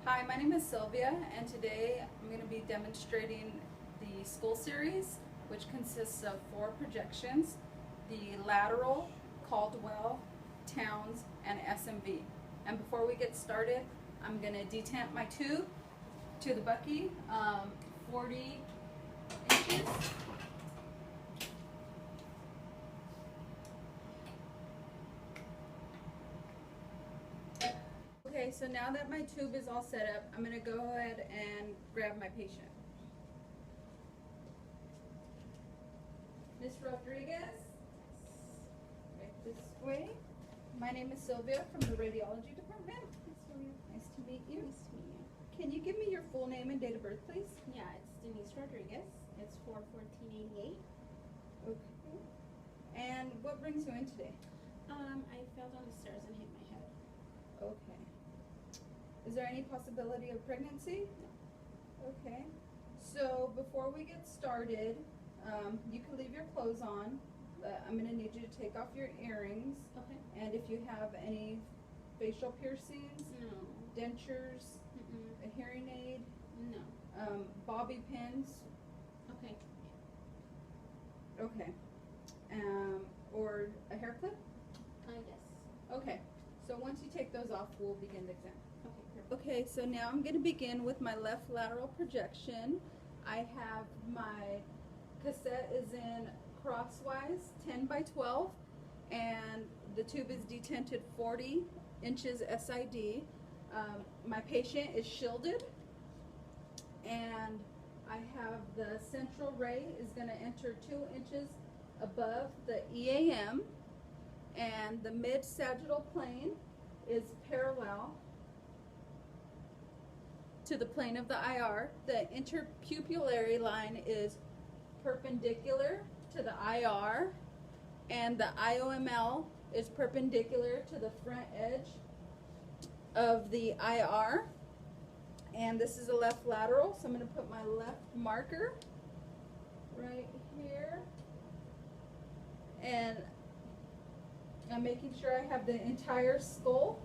Hi, my name is Sylvia, and today I'm going to be demonstrating the Skull Series, which consists of 4 projections: the lateral, Caldwell, Townes, and SMV. And before we get started, I'm going to detent my tube to the Bucky, 40 inches. Okay, so now that my tube is all set up, I'm going to go ahead and grab my patient. Miss Rodriguez, right this way. My name is Sylvia from the radiology department. Nice to meet you. Nice to meet you. Can you give me your full name and date of birth, please? Yeah, it's Denise Rodriguez. It's 4/14/88. Okay. And what brings you in today? I fell down the stairs and hit my head. Okay. Is there any possibility of pregnancy? No. Okay. So before we get started, you can leave your clothes on, but I'm going to need you to take off your earrings. Okay. And if you have any facial piercings, No. dentures, a hearing aid, No. bobby pins, Okay. okay, or a hair clip? Yes. Okay, so once you take those off, we'll begin the exam. Okay, perfect. Okay, so now I'm going to begin with my left lateral projection. I have my cassette is in crosswise 10 by 12, and the tube is detented 40 inches SID. My patient is shielded, and I have the central ray is going to enter 2 inches above the EAM, and the mid-sagittal plane is parallel to the plane of the IR. The interpupillary line is perpendicular to the IR, and the IOML is perpendicular to the front edge of the IR. And this is a left lateral, so I'm going to put my left marker right here, and I'm making sure I have the entire skull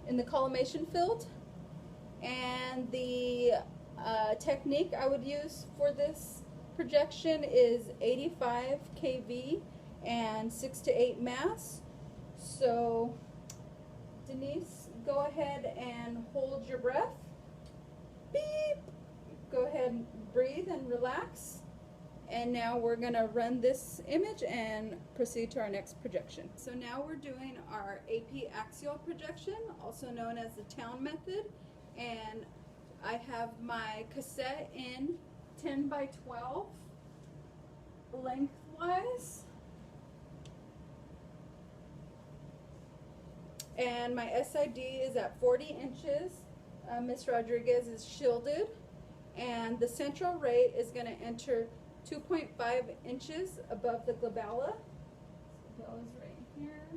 in the collimation field. And the technique I would use for this projection is 85 kV and 6 to 8 mass. So Denise, go ahead and hold your breath. Beep. Go ahead and breathe and relax. And now we're going to run this image and proceed to our next projection. So now we're doing our AP axial projection, also known as the Towne method. And I have my cassette in 10 by 12 lengthwise. And my SID is at 40 inches. Miss Rodriguez is shielded. And the central ray is going to enter 2.5 inches above the glabella. Glabella's right here.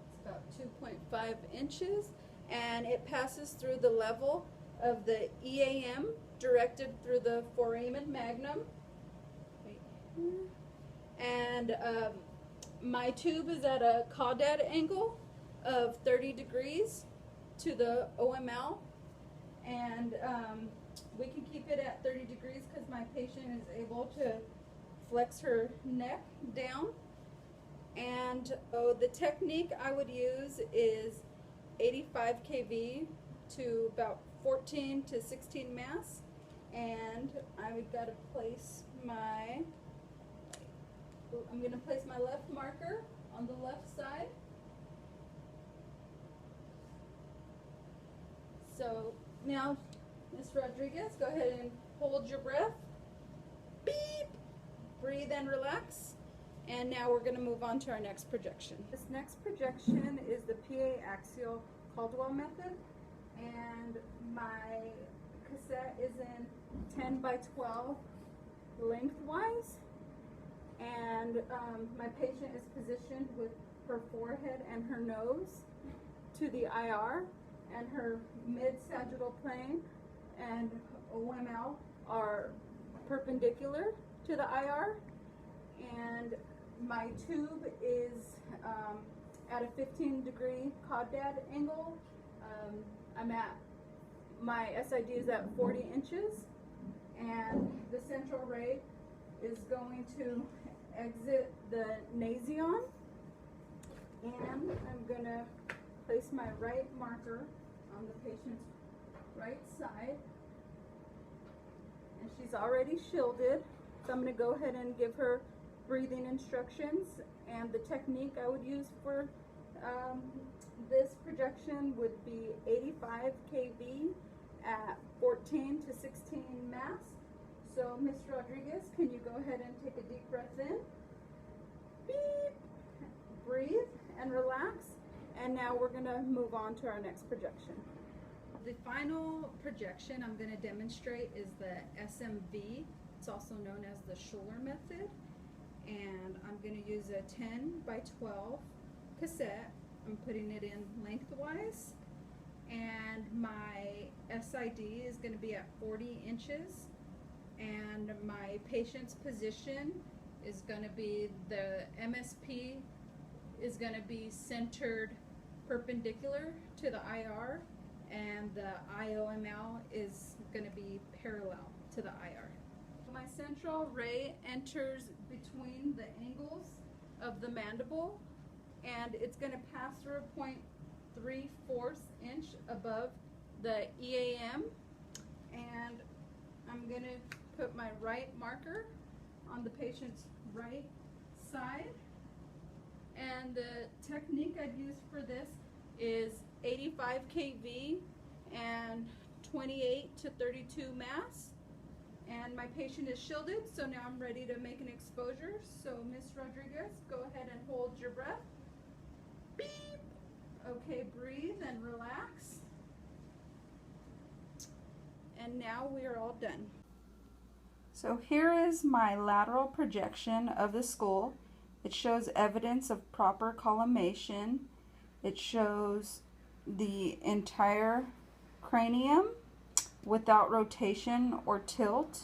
It's about 2.5 inches. And it passes through the level of the EAM directed through the foramen magnum. Right here. And my tube is at a caudad angle of 30 degrees to the OML. And we can keep it at 30 degrees because my patient is able to flex her neck down. And so the technique I would use is 85 kV to about 14 to 16 mass. And I've got to place I'm going to place my left marker on the left side. So now, Ms. Rodriguez, go ahead and hold your breath. Beep! Breathe and relax. And now we're going to move on to our next projection. This next projection is the PA axial Caldwell method. And my cassette is in 10 by 12 lengthwise. And my patient is positioned with her forehead and her nose to the IR, and her mid-sagittal plane and OML are perpendicular to the IR, and my tube is at a 15-degree caudad angle I'm at, my SID is at 40 inches, and the central ray is going to exit the nasion, and I'm gonna place my right marker on the patient's right side, and she's already shielded, so I'm gonna go ahead and give her breathing instructions. And the technique I would use for this projection would be 85 kV at 14 to 16 mass. So Ms. Rodriguez, can you go ahead and take a deep breath in? Beep. Breathe and relax. And now we're going to move on to our next projection. The final projection I'm going to demonstrate is the SMV. It's also known as the Schuller method. And I'm going to use a 10 by 12 cassette. I'm putting it in lengthwise. And my SID is going to be at 40 inches. And my patient's position is going to be, the MSP is going to be centered perpendicular to the IR, and the IOML is going to be parallel to the IR. My central ray enters between the angles of the mandible, and it's going to pass through a point 3/4 inch above the EAM, and I'm going to put my right marker on the patient's right side. And the technique I'd use for this is 85 kV and 28 to 32 mass. And my patient is shielded, so now I'm ready to make an exposure. So Ms. Rodriguez, go ahead and hold your breath. Beep. Okay, breathe and relax. And now we are all done. So here is my lateral projection of the skull. It shows evidence of proper collimation. It shows the entire cranium without rotation or tilt,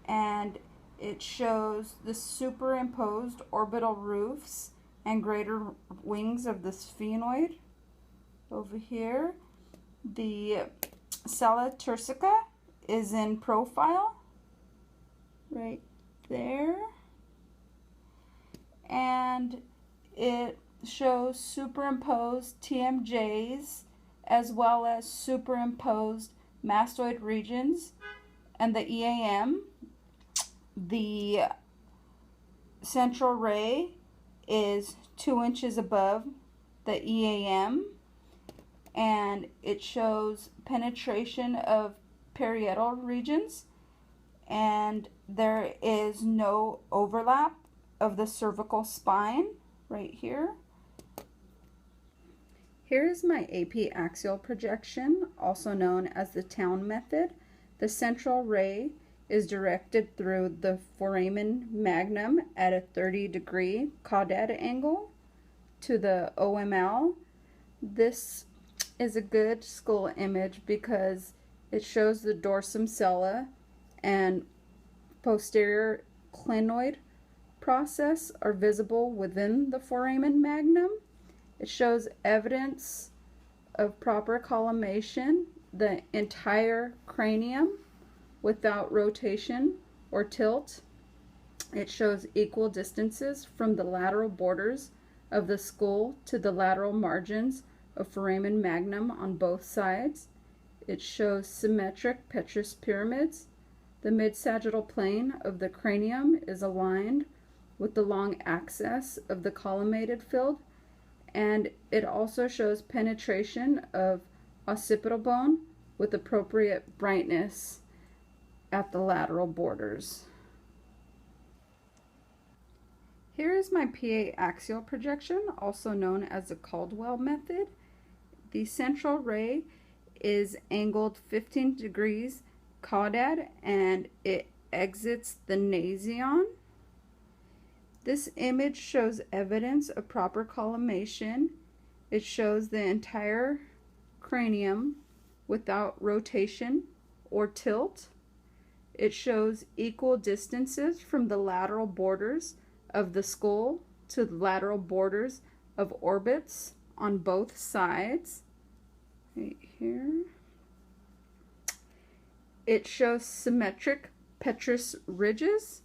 and it shows the superimposed orbital roofs and greater wings of the sphenoid. Over here, the sella turcica is in profile, right there, and it shows superimposed TMJs as well as superimposed mastoid regions and the EAM. The central ray is 2 inches above the EAM, and it shows penetration of parietal regions, and there is no overlap of the cervical spine right here. Here is my AP axial projection, also known as the Town method. The central ray is directed through the foramen magnum at a 30-degree caudate angle to the OML. This is a good skull image because it shows the dorsum sella and posterior clinoid process are visible within the foramen magnum. It shows evidence of proper collimation, the entire cranium without rotation or tilt. It shows equal distances from the lateral borders of the skull to the lateral margins of foramen magnum on both sides. It shows symmetric petrous pyramids. The mid-sagittal plane of the cranium is aligned with the long axis of the collimated field, and it also shows penetration of occipital bone with appropriate brightness at the lateral borders. Here is my PA axial projection, also known as the Caldwell method. The central ray is angled 15 degrees caudate, and it exits the nasion. This image shows evidence of proper collimation. It shows the entire cranium without rotation or tilt. It shows equal distances from the lateral borders of the skull to the lateral borders of orbits on both sides. right here. It shows symmetric petrous ridges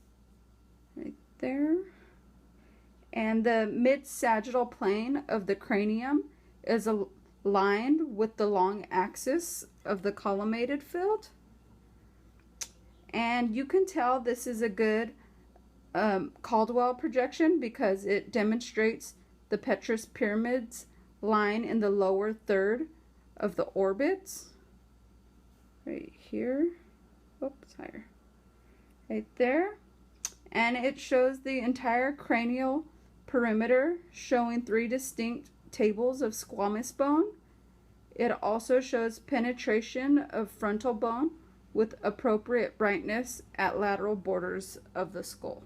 right there. And the mid-sagittal plane of the cranium is aligned with the long axis of the collimated field. And you can tell this is a good Caldwell projection because it demonstrates the petrous pyramids line in the lower third of the orbits. Right here. Oops, higher. Right there. And it shows the entire cranial perimeter, showing 3 distinct tables of squamous bone. It also shows penetration of frontal bone with appropriate brightness at lateral borders of the skull.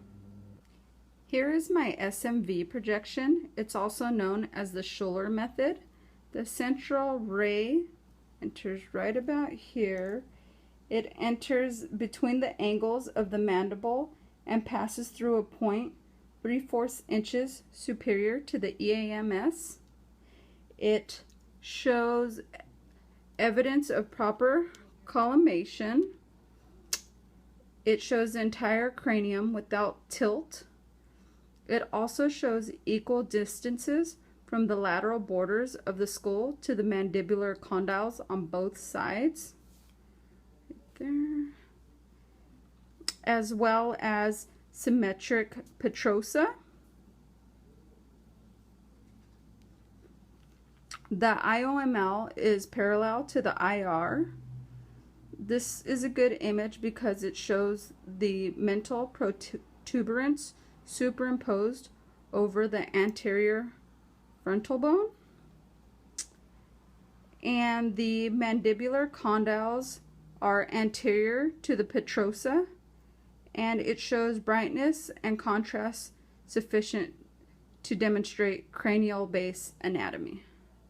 Here is my SMV projection. It's also known as the Schuller method. The central ray enters right about here. It enters between the angles of the mandible and passes through a point 3/4 inches superior to the EAMS. It shows evidence of proper collimation. It shows the entire cranium without tilt. It also shows equal distances from the lateral borders of the skull to the mandibular condyles on both sides. Right there. As well as symmetric petrosa. The IOML is parallel to the IR. This is a good image because it shows the mental protuberance superimposed over the anterior frontal bone. And the mandibular condyles are anterior to the petrosa, and it shows brightness and contrast sufficient to demonstrate cranial base anatomy.